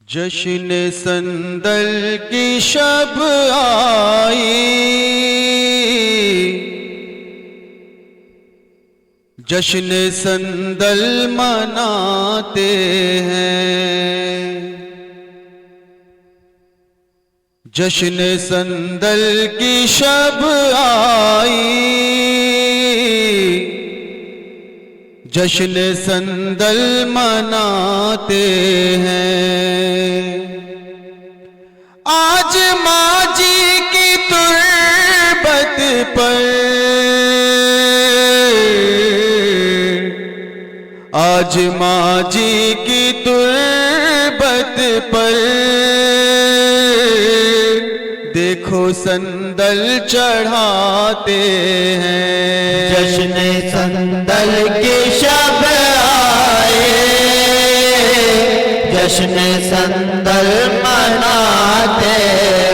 جشن سندل کی شب آئی، جشن سندل مناتے ہیں، جشن سندل کی شب آئی، جشن سندل مناتے ہیں۔ آج ماں جی کی تربت پر، آج ماں جی کی تربت پر دیکھو سندل چڑھاتے ہیں۔ جشن سندل کی شب آئے، جشن سندل مناتے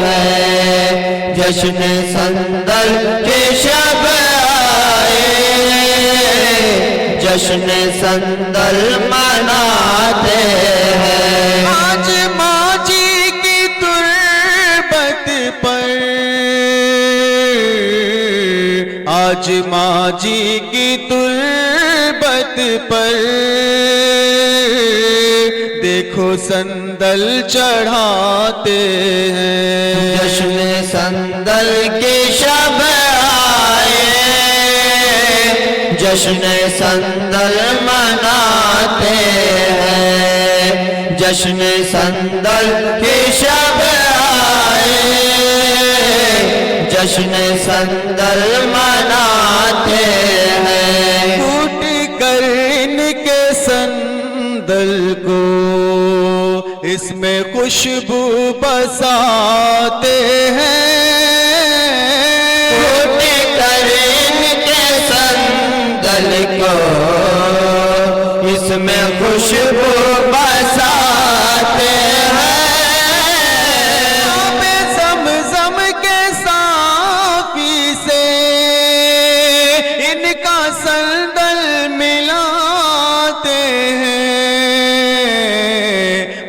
ہیں، جشن سندل کی شب آئے، جشن سندل مناتے ہیں۔ آج ماں جی کی تربت پر، آج ماں جی کی تربت پر دیکھو سندل چڑھاتے ہیں۔ جشن سندل کی شب آئے، جشن سندل مناتے ہیں، جشن سندل کی شب آئے، جشن سندل مناتے ہیں۔ ٹوٹ کر ان کے سندل کو اس میں خوشبو بساتے ہیں، ٹوٹ کر ان کے سندل کو اس میں خوشبو بساتے ہیں۔ آب زمزم کے صافی سے ان کا سندل ملاتے ہیں،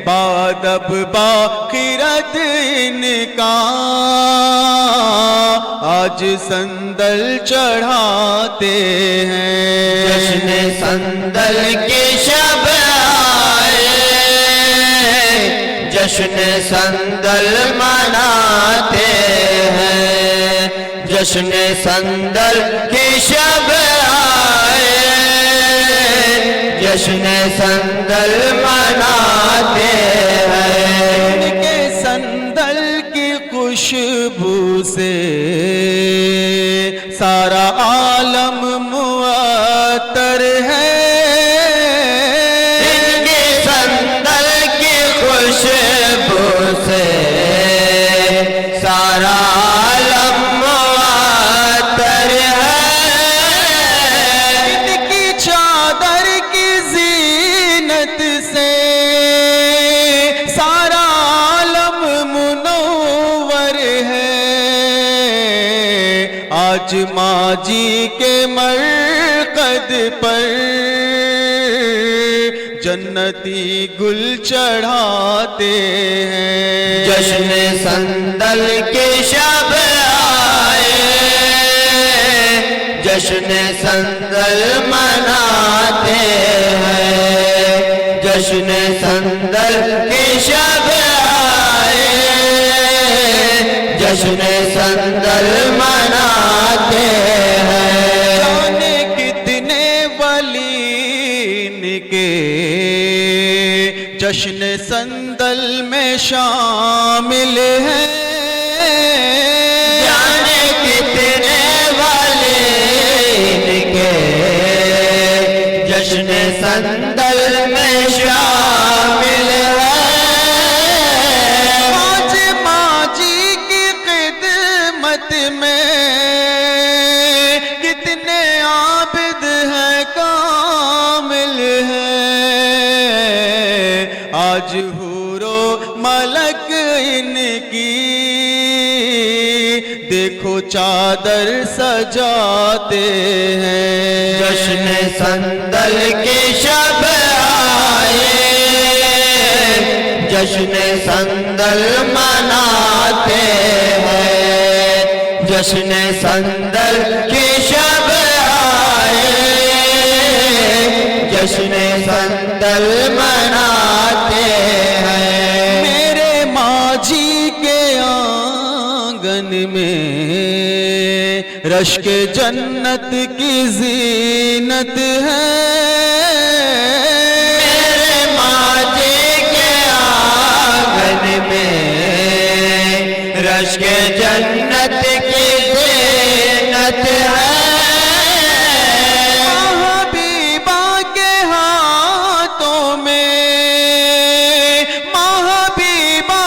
بادب باخرت ان کا آج سندل چڑھاتے ہیں۔ جشن سندل کی شب آئے، جشن سندل مناتے ہیں، جشن سندل کی شب آئے، جشن سندل مناتے ہیں۔ ان کے سندل کی خوشبو سے سارا عالم معطر ہے، ان کے سندل کی خوشبو سے سارا عالم معطر ہے، ان کی چادر کی زینت سے سارا عالم منور ہے۔ آج ماں جی کے مرقد پر جنتی گل چڑھاتے ہیں۔ جشن سندل کی شب آئے، جشن سندل مناتے ہیں، جشن سندل کی شب آئے، جشن سندل مناتے ہیں۔ جانے کتنے ولی ان کے جشن سندل میں شامل ہیں، جانے کتنے والے ان کے جشن سندل میں شامل ہیں۔ آج ماں جی کی خدمت میں کتنے عابد ہیں کامل ہیں، آج حور و ملک ان کی دیکھو چادر سجاتے ہیں۔ جشن سندل کی شب آئے، جشن سندل مناتے ہیں، جشن سندل کی شب آئے، جشن سندل مناتے ہیں۔ میرے ماجی کے آنگن میں رشک جنت کی زینت ہے، میرے ماجی کے آنگن میں رشک جنت کی زینت ہے، محبوبہ کے ہاتھوں میں، محبوبہ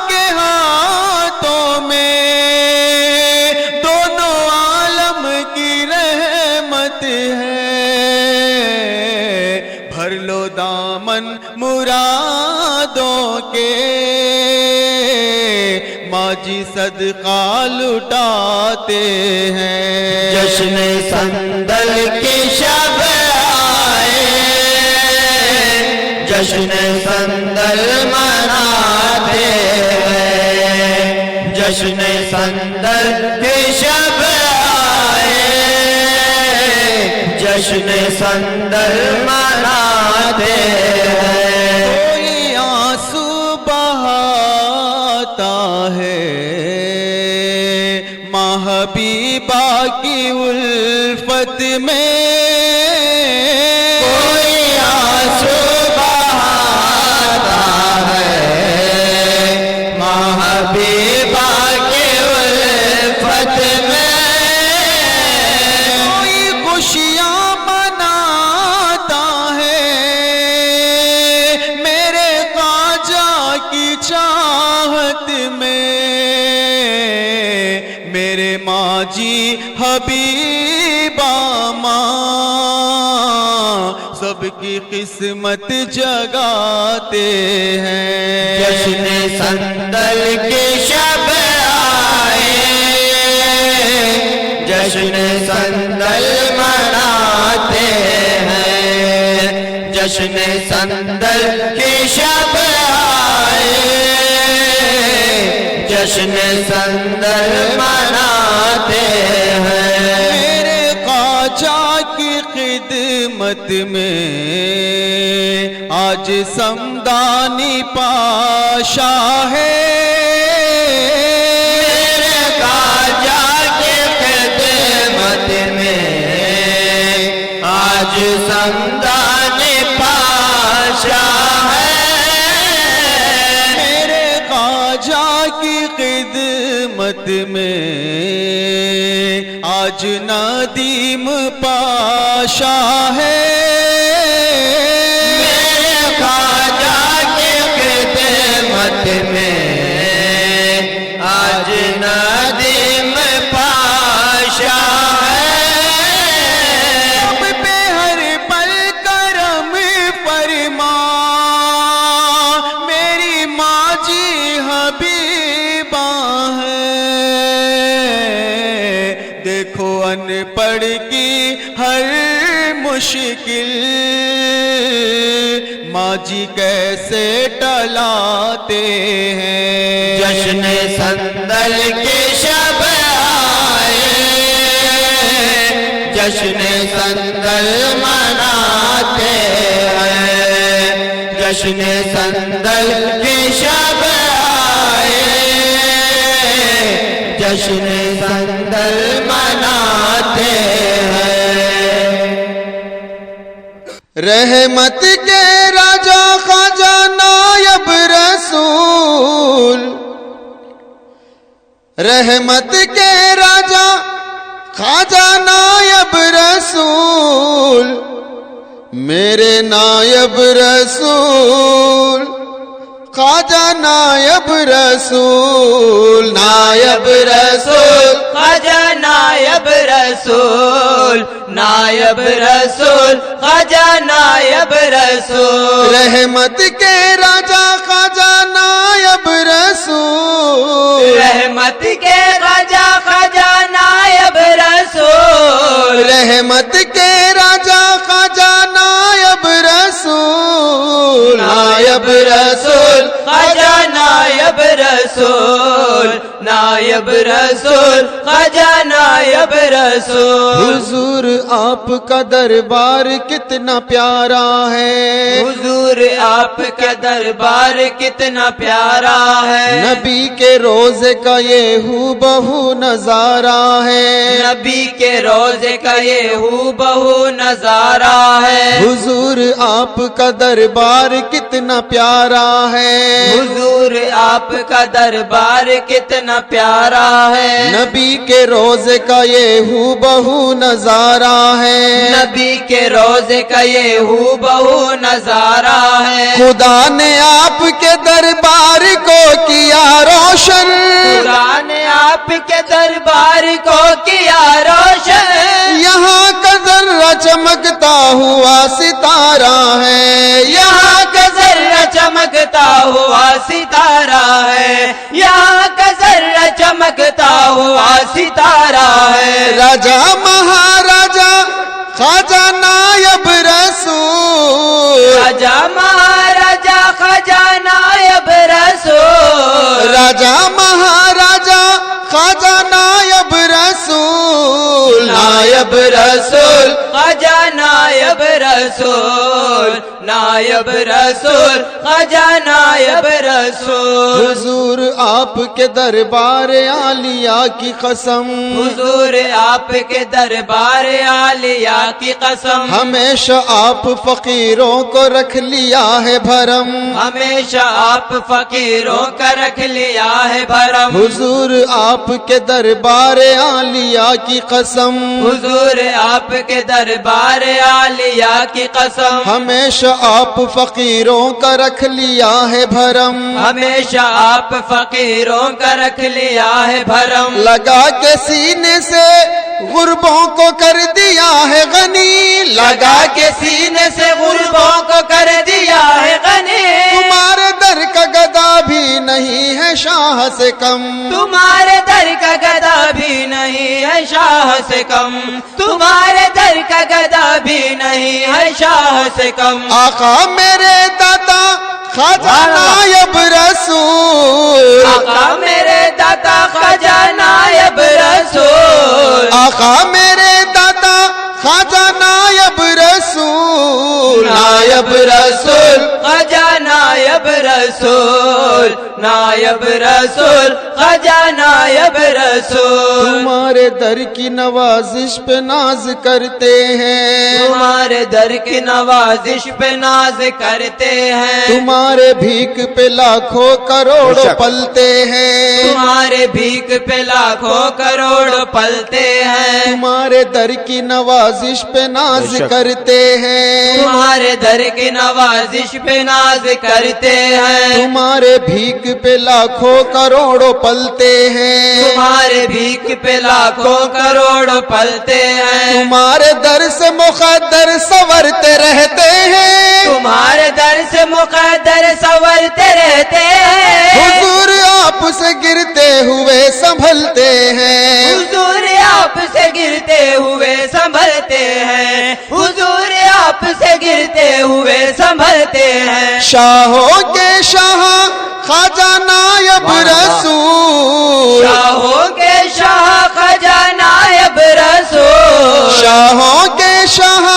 کے ہاتھوں میں دونوں عالم کی رحمت ہے، بھر لو دامن مرادوں کے، ماجی صدقہ لٹاتے ہیں۔ جشن سندل کی شب آئے، جشن سندل مناتے ہیں، جشن سندل کی شب آئے، جشن سندل مناتے ہیں۔ کوئی آنسو بہاتا ہے محبوبہ کی الفت میں، کوئی آنسو بہاتا ہے محبوبہ کی الفت میں، کوئی خوشیاں مناتا ہے میرے خواجہ کی چاہت میں، میرے ماجی حبیبہ ماں سب کی قسمت جگاتے ہیں۔ جشن سندل کی شب آئے، جشن سندل مناتے ہیں، جشن سندل کی شب آئے، جشن سندل مناتے ہیں۔ میرے خواجہ کی خدمت میں آج سمدانی پاشا ہے، میرے خواجہ کی خدمت میں آج سمدان پاشا ہے، میرے خواجہ کی خدمت میں آج ندیم پاشا ہے، میرے خواجہ کی خدمت میں آج ندیم پاشا ہے، ہم پہ ہر پل کرم فرما میری ماجی حبیبہ ہے، دیکھو ان پڑھ کی ہر مشکل ماجی کیسے ٹلاتے ہیں۔ جشن سندل کی شب آئے، جشن سندل مناتے ہیں، جشن سندل کی شب آئے، جشن سندل مناتے ہیں۔ رحمت کے راجا خواجہ نائب رسول، رحمت کے راجا خواجہ نائب رسول، میرے نائب رسول خواجہ نائب رسول، نائب رسول خواجہ نائب رسول، نائب رسول خواجہ نائب رسول، رحمت کے راجا خواجہ نائب رسول، رحمت کے راجا خواجہ نائب رسول، رحمت کے راجا خواجہ نائب رسول، نائب رسول خواجہ نائب رسول، نائب رسول، خواجہ نائب رسول۔ حضور آپ کا دربار کتنا پیارا ہے، حضور آپ کا دربار کتنا پیارا ہے، نبی کے روزے کا یہ ہو بہو نظارہ ہے، نبی کے روزے کا یہ ہو بہو نظارہ ہے۔ حضور آپ کا دربار کتنا پیارا ہے، حضور آپ کا دربار کتنا پیارا ہے، نبی کے روزے کا یہ ہو بہو نظارہ ہے، نبی کے روزے کا یہ ہو بہو نظارہ ہے۔ خدا نے آپ کے دربار کو کیا روشن، خدا نے آپ کے دربار کو کیا روشن، یہاں کا ذرہ چمکتا ہوا ستارہ ہے، یہاں کا ذرہ چمکتا ہوا ستارہ ہے، یہاں کا ذرہ چمکتا ہوا ستارہ ہے۔ راجا مہاراجا خواجہ نائب رسول، راجا مہاراجا خواجہ نائب رسول، راجا مہاراجا خواجہ نائب رسول، نائب رسول، خواجہ نائب رسول، نائب رسول، خواجہ نائب رسول۔ حضور آپ کے دربار عالیہ کی قسم، حضور آپ کے دربار عالیہ کی قسم، ہمیشہ آپ فقیروں کو رکھ لیا ہے بھرم، ہمیشہ آپ فقیروں کا رکھ لیا ہے بھرم۔ حضور آپ کے دربار عالیہ کی قسم، حضور آپ کے دربار عالیہ کی قسم، ہمیشہ آپ فقیروں کا رکھ لیا ہے بھرم، ہمیشہ آپ فقیروں کا رکھ لیا ہے بھرم۔ لگا کے سینے سے غربوں کو کر دیا ہے غنی، لگا کے سینے سے غربوں کو کر دیا ہے غنی، تمہارے در کا گدا بھی نہیں ہے شاہ سے کم، تمہارے در کا گدا بھی نہیں ہے شاہ سے کم، تمہارے در کا گدا بھی نہیں ہے شاہ سے کم۔ آقا میرے دادا خواجہ نائب رسول، آقا میرے دادا خواجہ نائب رسول، آقا میرے دادا خواجہ نائب رسول، نائب رسول، خواجہ نائب رسول، نائب رسول، خواجہ نائب رسول۔ تمہارے در کی نوازش پہ ناز کرتے ہیں، تمہارے در کی نوازش پہ ناز کرتے ہیں، تمہارے بھیک پہ لاکھوں کروڑوں پلتے ہیں، تمہارے بھیک پہ لاکھوں کروڑ پلتے ہیں، تمہارے در کی نوازش پہ ناز کرتے ہیں، تمہارے در کی نوازش پہ ناز کرتے ہیں، تمہارے بھیک پہ لاکھوں کروڑوں پلتے ہیں، تمہارے بھیک پہ لاکھوں کروڑ پلتے ہیں، تمہارے در سے مقدر سنورتے رہتے ہیں، تمہارے در سے مقدر سنورتے رہتے ہیں، حضور آپ سے گرتے ہوئے سنبھلتے ہیں، حضور آپ سے گرتے ہوئے سنبھلتے ہیں، حضور آپ سے گرتے ہوئے سنبھلتے ہیں۔ شاہوں کے شاہ خواجہ نائب رسول، شاہوں کے شاہ خواجہ نائب رسول، شاہوں کے شاہ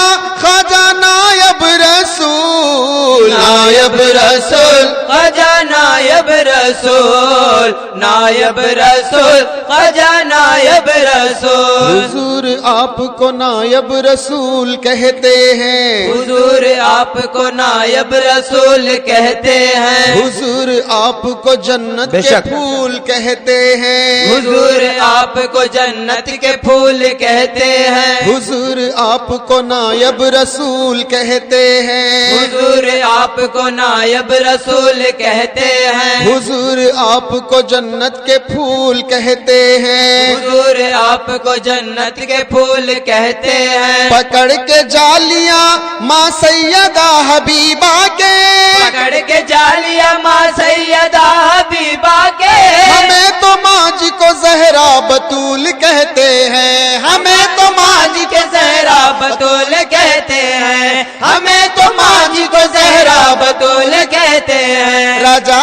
خواجہ نائب رسول، نائب رسول، خواجہ نائب رسول، نائب رسول، خواجہ نائب رسول۔ حضور آپ کو نائب رسول کہتے ہیں، حضور آپ کو نائب رسول کہتے ہیں، حضور آپ کو جنت کے پھول کہتے ہیں، حضور آپ کو جنت کے پھول کہتے ہیں، حضور آپ کو نائب رسول کہتے ہیں، حضور آپ کو نائب رسول کہتے ہیں، حضور آپ کو جنت کے پھول کہتے ہیں، حضور آپ کو جنت کے پھول کہتے ہیں۔ پکڑ کے جالیاں ماں سیدہ حبیبہ کے، پکڑ کے جالیاں ماں سیدہ حبیبہ کے، ہمیں تو ماں جی کو زہرا بطول کہتے ہیں، ہمیں تو ماں جی کے زہرا بطول کہتے ہیں، ہمیں تو ماں جی کو زہرا بطول کہتے ہیں۔ راجا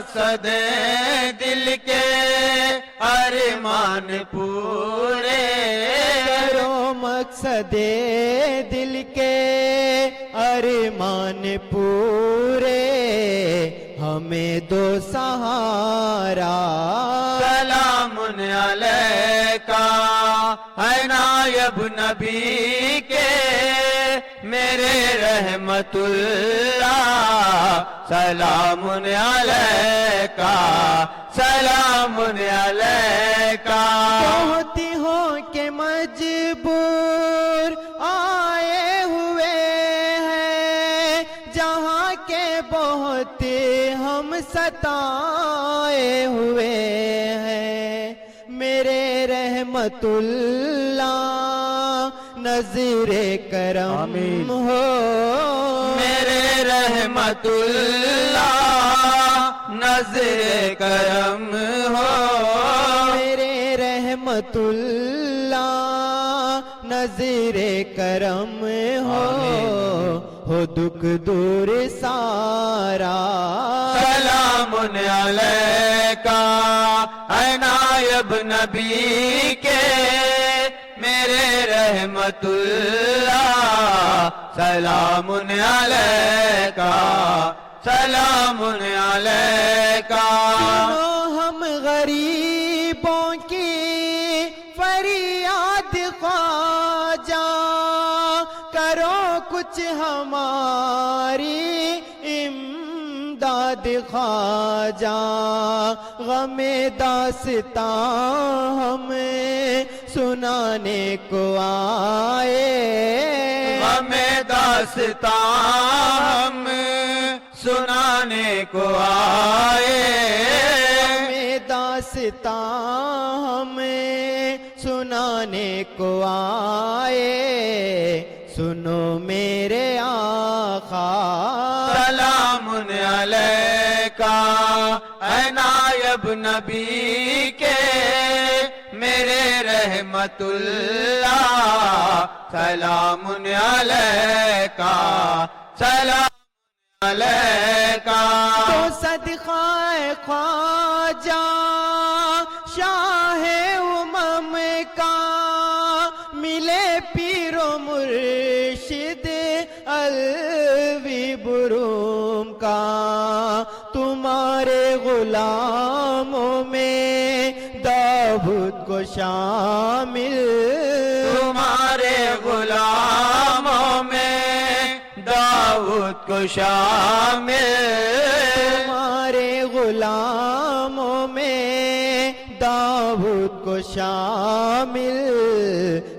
مقصد دل کے ارمان پورے کرو مقصد دل کے ارمان پورے ہمیں دو سہارا سلام علیکہ ہے نائب نبی کے میرے رحمت اللہ سلام علیکہ سلام علیکہ بہتی ہو کہ مجبور آئے ہوئے ہیں جہاں کے بہت ہم ستائے ہوئے ہیں میرے رحمت اللہ نظر کرم ہو میرے رحمت اللہ نظر کرم ہو میرے رحمت اللہ نظر کرم ہو دکھ دور سارا سلام علیکہ اے نائب نبی کے میرے رحمت اللہ سلام علیکہ سلام علیکہ سنو ہم غریبوں کی فریاد خواجہ کرو کچھ ہماری امداد خواجہ غم داستان ہمیں سنانے کو آئے ہمیں داستان سنانے کو آئے ہمیں داستان ہمیں سنانے کو آئے سنو میرے آقا سلام علیکہ اے نائب نبی کے میرے رحمت اللہ سلام علیکہ سلام علیکہ تو صدقہ خواجہ شاہ امم کا ملے پیر و مرشد الوی بروم کا تمہارے غلاموں میں داؤد کو شامل تمہارے غلاموں میں داؤد کو شامل تمہارے غلاموں میں داؤد کو شامل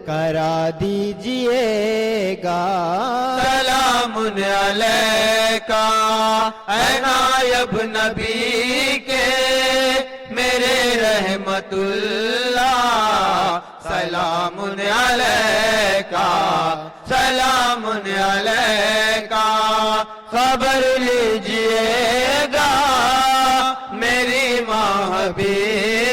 کرا دیجئے گا سلام علیکہ اے نائب نبی کے میرے رحمت اللہ سلام علیکہ سلام علیکہ خبر لیجئے گا میری ماں حبیب